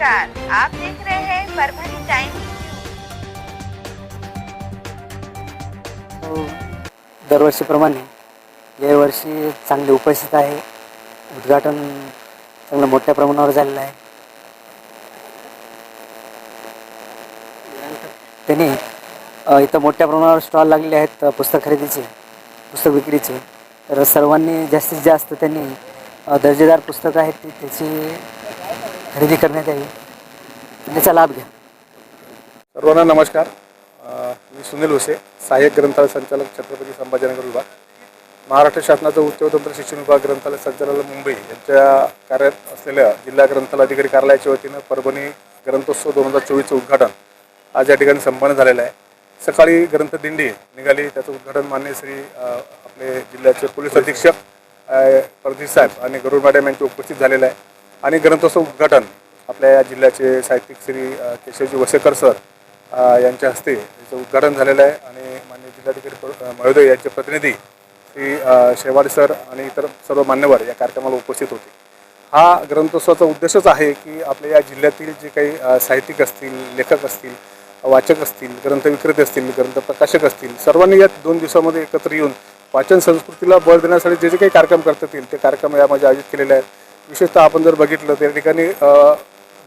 नमस्कार, आप देख रहे हैं परभणी टाइम्स। दरवर्षीप्रमाणे यावर्षी चांगली उपस्थित आहे. उद्घाटन चांगलं मोठ्या प्रमाणावर झालेलं आहे. त्यांनी इथं मोठ्या प्रमाणावर स्टॉल लागलेले आहेत पुस्तक खरेदीचे, पुस्तक विक्रीचे. तर सर्वांनी जास्तीत जास्त त्यांनी दर्जेदार पुस्तकं आहेत त्याची खरेदी करण्यात यावी, त्याचा लाभ घ्या. सर्वांना नमस्कार. मी सुनील हुसे, सहाय्यक ग्रंथालय संचालक छत्रपती संभाजीनगर विभाग, महाराष्ट्र शासनाचं उच्च व तंत्र शिक्षण विभाग ग्रंथालय संचालनालय मुंबई यांच्या कार्यात असलेल्या जिल्हा ग्रंथालय अधिकारी कार्यालयाच्या वतीनं परभणी ग्रंथोत्सव 2024चं उद्घाटन आज या ठिकाणी संपन्न झालेलं आहे. सकाळी ग्रंथदिंडी निघाली, त्याचं उद्घाटन माननीय श्री आपले जिल्ह्याचे पोलीस अधीक्षक परदेश साहेब आणि गरुड मॅडम यांचे उपस्थित झालेलं आहे. आणि ग्रंथोत्सव उद्घाटन आपल्या या जिल्ह्याचे साहित्यिक श्री केशवजी वसेकर सर यांच्या हस्ते याचं उद्घाटन झालेलं आहे. आणि माननीय जिल्हाधिकारी महोदय यांचे प्रतिनिधी श्री शेवाडे सर आणि इतर सर्व मान्यवर या कार्यक्रमाला उपस्थित होते. हा ग्रंथोत्सवाचा उद्देशच आहे की आपल्या या जिल्ह्यातील जे काही साहित्यिक असतील, लेखक असतील, वाचक असतील, ग्रंथविक्रेते असतील, ग्रंथप्रकाशक असतील, सर्वांनी या 2 दिवसामध्ये एकत्र येऊन वाचन संस्कृतीला बळ देण्यासाठी जे जे काही कार्यक्रम करता येतील ते कार्यक्रम यामध्ये आयोजित केलेले आहेत. विशेषतः आपण जर बघितलं तर या ठिकाणी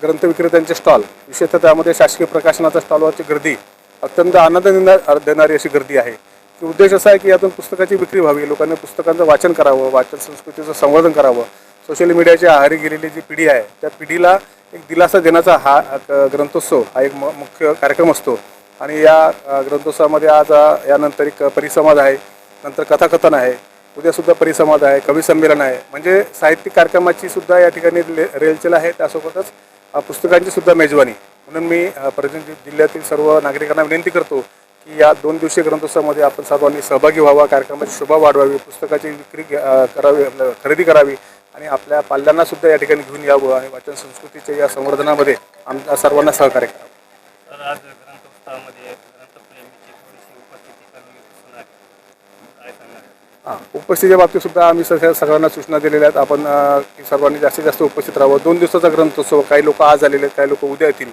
ग्रंथविक्रेत्यांचे स्टॉल, विशेषतः त्यामध्ये शासकीय प्रकाशनाचा स्टॉलवरची गर्दी अत्यंत आनंद देणारी अशी गर्दी आहे. की उद्देश असा आहे की यातून पुस्तकाची विक्री व्हावी, लोकांनी पुस्तकांचं वाचन करावं, वाचन संस्कृतीचं संवर्धन करावं. सोशल मीडियाच्या आहारी गेलेली जी पिढी आहे त्या पिढीला एक दिलासा देण्याचा हा ग्रंथोत्सव हा एक मुख्य कार्यक्रम असतो. आणि या ग्रंथोत्सवामध्ये आज यानंतर एक परिसंवाद आहे, नंतर कथाकथन आहे, उद्यासुद्धा परिसंवाद आहे, कवी संमेलन आहे. म्हणजे साहित्यिक कार्यक्रमाची सुद्धा या ठिकाणी रेलचेल आहे. त्यासोबतच पुस्तकांची सुद्धा मेजवानी. म्हणून मी परभणी जिल्ह्यातील सर्व नागरिकांना विनंती करतो की या 2 दिवसीय ग्रंथोत्सवामध्ये आपण सर्वांनी सहभागी व्हावा, कार्यक्रमाची शोभा वाढवावी, पुस्तकाची विक्री करावी, खरेदी करावी आणि आपल्या पाल्यांना सुद्धा या ठिकाणी घेऊन यावं आणि वाचन संस्कृतीच्या या संवर्धनामध्ये आमच्या सर्वांना सहकार्य करावं. आज ग्रंथोत्सवामध्ये ग्रंथप्रेमीची थोडीशी उपस्थिती कमी दिसून आली, काय सांगणार? उपस्थितीच्या बाबतीत सुद्धा आम्ही सगळ्यांना सूचना दिलेल्या आहेत. आपण की सर्वांनी जास्तीत जास्त उपस्थित राहावं. 2 दिवसाचा ग्रंथोत्सव, काही लोक आज आलेले आहेत, काही लोक उद्या येतील.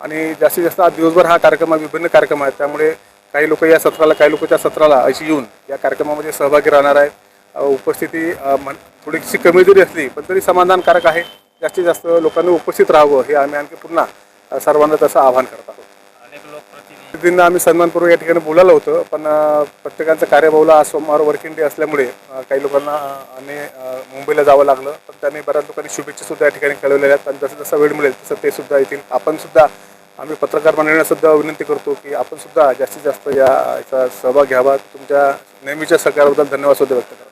आणि जास्तीत जास्त आज दिवसभर हा कार्यक्रम विभिन्न कार्यक्रम आहेत. त्यामुळे काही लोक या सत्राला, काही लोक त्या सत्राला अशी येऊन या कार्यक्रमामध्ये सहभागी राहणार आहेत. उपस्थिती थोडीशी कमी जरी असली पण तरी समाधानकारक आहे. जास्तीत जास्त लोकांनी उपस्थित राहावं हे आम्ही आणखी पुन्हा सर्वांना तसं आवाहन करत आहोत. अनेक लोकप्रतिनिधींना आम्ही सन्मानपूर्वक या ठिकाणी बोलावलं होतं, पण प्रत्येकांचा कार्यबहुल आज सोमवार वर्किंग डे असल्यामुळे काही लोकांना मुंबईला जावं लागलं. पण त्यांनी बऱ्याच लोकांनी शुभेच्छा सुद्धा या ठिकाणी कळवलेल्या आहेत. आणि जसं जसं वेळ मिळेल तसं ते सुद्धा येतील. आपण सुद्धा, आम्ही पत्रकार मंडळींना सुद्धा विनंती करतो की आपण सुद्धा जास्तीत जास्त याचा सहभाग घ्यावा. तुमच्या नेहमीच्या सहकार्याबद्दल धन्यवाद सुद्धा व्यक्त करा.